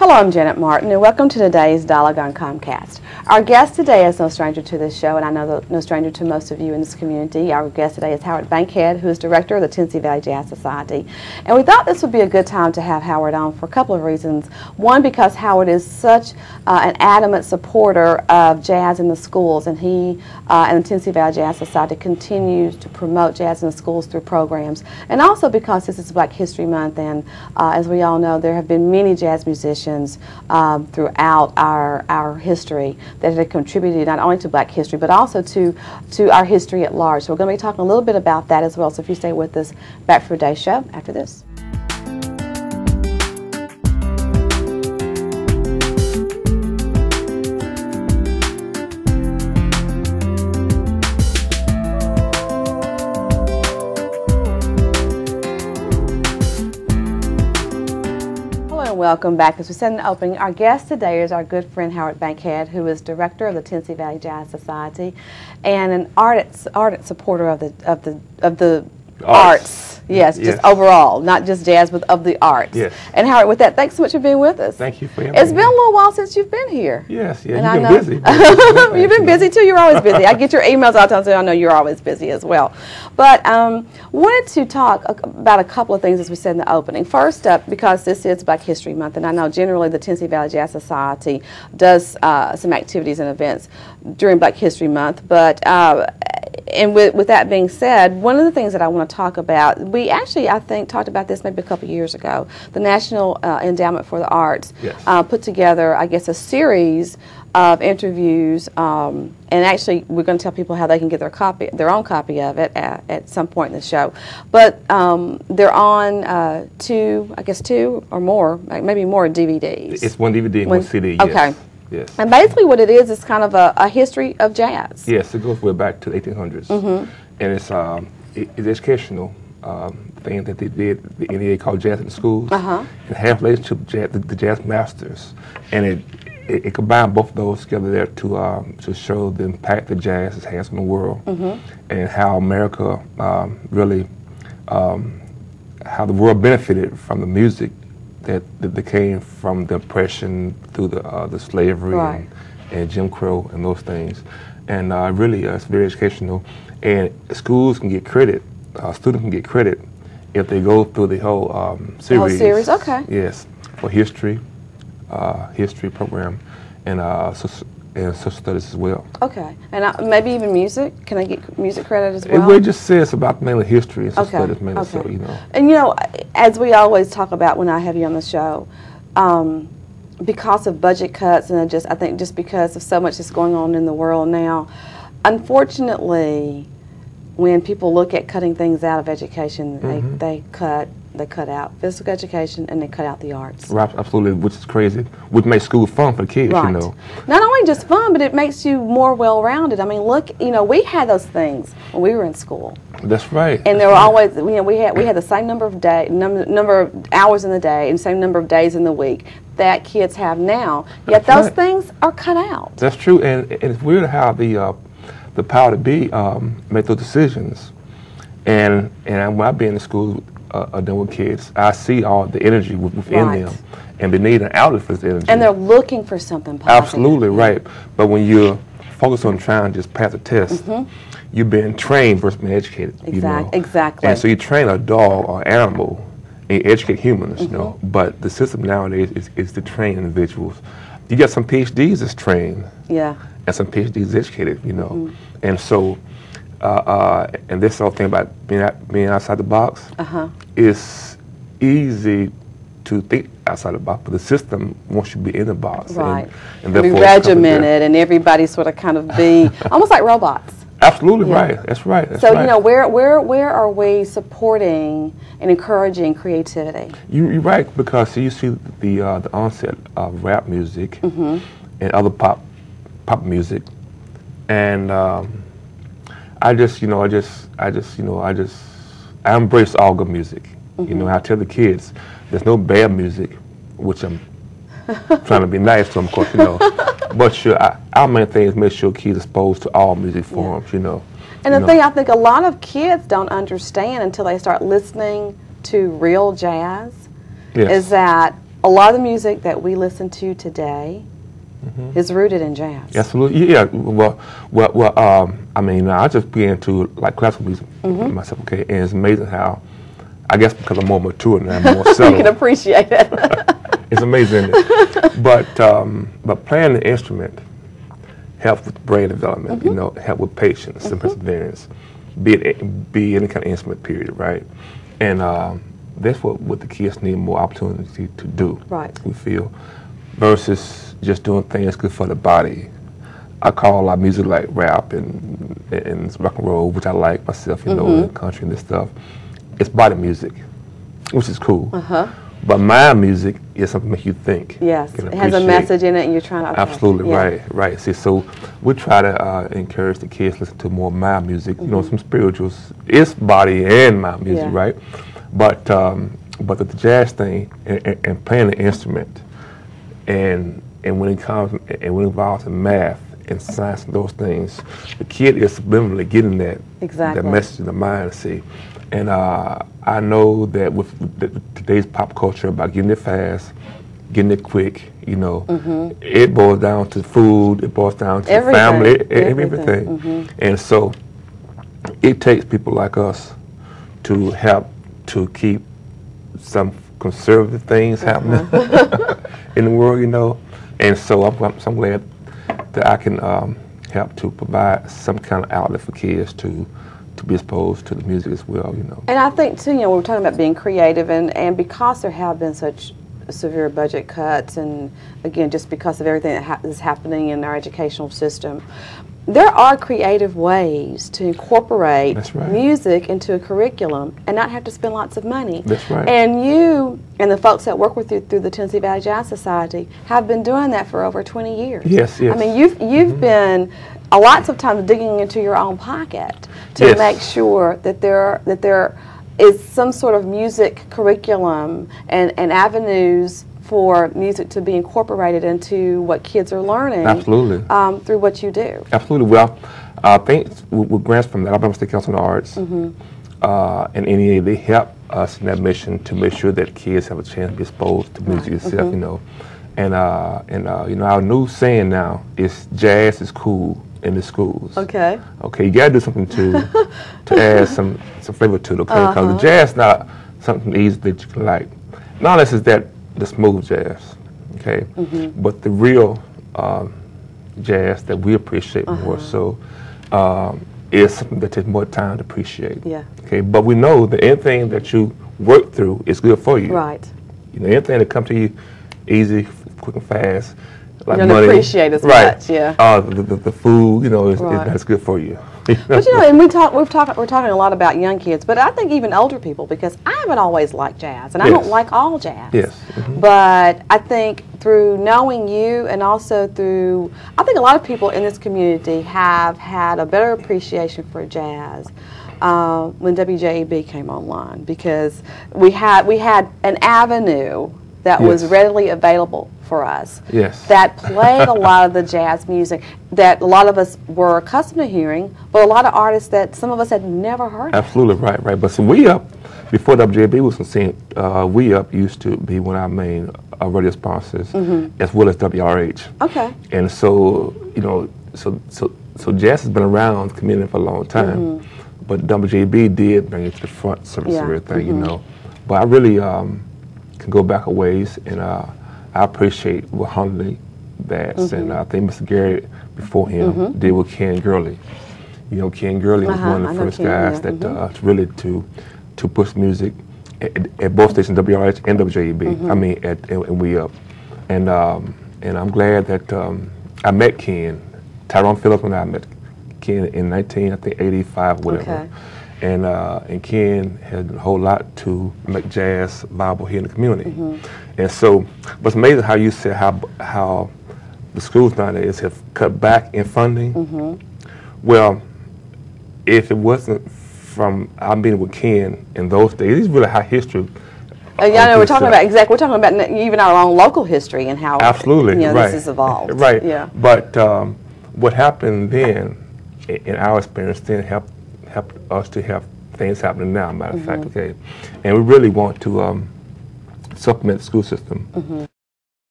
Hello, I'm Janet Martin, and welcome to today's Dialog on Comcast. Our guest today is no stranger to this show, and I know no stranger to most of you in this community. Our guest today is Howard Bankhead, who is director of the Tennessee Valley Jazz Society. And we thought this would be a good time to have Howard on for a couple of reasons. One, because Howard is such an adamant supporter of jazz in the schools, and he and the Tennessee Valley Jazz Society continues to promote jazz in the schools through programs. And also because this is Black History Month, and as we all know, there have been many jazz musicians throughout our history that have contributed not only to Black history but also to our history at large. So we're going to be talking a little bit about that as well. So if you stay with us, back for today's show after this. Welcome back. As we said in the opening, our guest today is our good friend Howard Bankhead, who is director of the Tennessee Valley Jazz Society and an ardent supporter of the arts. Yes, just overall, not just jazz, but of the arts. Yes. And Howard, with that, thanks so much for being with us. Thank you for having me. It's been a little while since you've been here. Yes, yeah, and you've been busy. You've been busy too. You're always busy. I get your emails all the time, so I know you're always busy as well. But wanted to talk about a couple of things as we said in the opening. First up, because this is Black History Month, and I know generally the Tennessee Valley Jazz Society does some activities and events during Black History Month, but and with that being said, one of the things that I want to talk about, we actually, I think, talked about this maybe a couple of years ago. The National Endowment for the Arts put together, I guess, a series of interviews, and actually we're going to tell people how they can get their own copy of it at some point in the show. But they're on two or more, maybe more DVDs. It's one DVD and one CD, yes. Okay. Yes. And basically what it is kind of a history of jazz. Yes, it goes way back to the 1800s. Mm-hmm. And it's educational thing that they did, the NEA called Jazz in the Schools. Uh-huh. And have relationship with the jazz masters. And it combined both of those together there to show the impact that jazz has on the world, mm-hmm. and how America really, how the world benefited from the music that came from the oppression through the slavery and Jim Crow and those things. And really, it's very educational. And schools can get credit, students can get credit if they go through the whole series. The whole series, okay. Yes, for history program, and social studies as well. Okay, and maybe even music. Can I get music credit as well? It really just says about mainly history and social studies mainly. So, you know. And you know, as we always talk about when I have you on the show, because of budget cuts and I think just because of so much that's going on in the world now, unfortunately, when people look at cutting things out of education, mm-hmm. they cut out physical education and they cut out the arts. Right, absolutely, which is crazy. Which makes school fun for the kids, you know. Not only just fun, but it makes you more well-rounded. I mean, look, you know, we had those things when we were in school. That's right. And there were always, you know, we had the same number of number of hours in the day and same number of days in the week that kids have now. Yet those things are cut out. That's true, and it's weird how the power to be make those decisions. And when I be in the school dealing with kids, I see all the energy within them, and they need an outlet for this energy. And they're looking for something positive. Absolutely, right. But when you're focused on trying to just pass a test, mm-hmm. you're being trained versus being educated. You know? Exactly. And so you train a dog or animal, and you educate humans, mm-hmm. you know. But the system nowadays is to train individuals. You got some PhDs that's trained. Yeah. And some PhDs educated, you know. Mm-hmm. And so, and this whole thing about being outside the box, it's easy to think outside the box, but the system wants you to be in the box. Right. And be regimented, and everybody sort of kind of be almost like robots. Absolutely, right. That's right. That's so, you know, where are we supporting and encouraging creativity? You're right, because you see the onset of rap music mm-hmm. and other pop music, and I embrace all good music. Mm-hmm. You know, I tell the kids there's no bad music, which I'm trying to be nice to them, of course, you know. But our main thing is make sure kids are exposed to all music forms, you know. And the thing I think a lot of kids don't understand until they start listening to real jazz is that a lot of the music that we listen to today is rooted in jazz. Absolutely, yeah. Well, I mean, I just began to like classical music myself, okay, and it's amazing how, I guess because I'm more mature and I'm more settled. You can appreciate it. It's amazing, but playing the instrument helps with brain development. You know, help with patience and perseverance. Be any kind of instrument, period, right? And that's what the kids need more opportunity to do. Right. We feel, versus just doing things good for the body. I call our music like rap and rock and roll, which I like myself, you know, and country and this stuff. It's body music, which is cool. But my music is something that make you think. Yes, it has a message in it, and you're trying to. Absolutely, right. See, so we try to encourage the kids to listen to more mild music. You know, some spirituals. It's body and mild music, right? But the jazz thing and playing the instrument, and when it comes and when it involves in math and science and those things, the kid is subliminally getting that message in the mind. See, and I know that with today's pop culture about getting it fast, getting it quick, you know, it boils down to food, it boils down to family, everything. And so it takes people like us to help to keep some conservative things happening in the world, you know. And so I'm glad that I can help to provide some kind of outlet for kids to be exposed to the music as well, you know. And I think too, you know, we're talking about being creative, and because there have been such severe budget cuts, and again, just because of everything that is happening in our educational system, there are creative ways to incorporate music into a curriculum and not have to spend lots of money. That's right. And you and the folks that work with you through the Tennessee Valley Jazz Society have been doing that for over 20 years. Yes. I mean, you've been lots of times digging into your own pocket to make sure that there is some sort of music curriculum and avenues for music to be incorporated into what kids are learning. Absolutely. Through what you do. Absolutely. Well, I think with grants from the Alabama State Council on the Arts and NEA, they help us in that mission to make sure that kids have a chance to be exposed to music itself, you know. And you know, our new saying now is jazz is cool in the schools. Okay, you got to do something to add some flavor to it, okay? Because the jazz not something easy that you can like. Not unless it's that the smooth jazz, okay? But the real jazz that we appreciate more so is something that takes more time to appreciate. Yeah. Okay, but we know that anything that you work through is good for you. Right. You know, anything that comes to you easy, quick and fast, like you don't money, appreciate as much, the food, you know, that's good for you. But you know, and we're talking a lot about young kids, but I think even older people, because I haven't always liked jazz, and I don't like all jazz. Yes. But I think through knowing you, and also through, I think a lot of people in this community have had a better appreciation for jazz when WJEB came online, because we had an avenue that was readily available for us. Yes. That played a lot of the jazz music that a lot of us were accustomed to hearing, but a lot of artists that some of us had never heard of. Absolutely, right. But so We Up, before WJB was conceived, We Up used to be one of our main radio sponsors, as well as WRH. Okay. And so, you know, so jazz has been around the community for a long time, but WJB did bring it to the front, service of everything, you know. But I really can go back a ways, and I appreciate what Huntley Bass and I think Mr. Garrett before him did with Ken Gurley. You know, Ken Gurley was one of the first guys that really to push music at both stations, WRH and WJEB. I mean, and We Up, and I'm glad that I met Ken, Tyrone Phillips, when I met Ken in 1985 or whatever. Okay. And Ken had a whole lot to make jazz viable here in the community. And so, what's amazing how you said how the schools nowadays have cut back in funding. Well, if it wasn't from our meeting with Ken in those days, it's really high history. Yeah, no, we're talking about We're talking about even our own local history and how this has evolved. Right. Yeah. But what happened then, in our experience, then helped us to have things happening now, matter of fact, okay? And we really want to supplement the school system.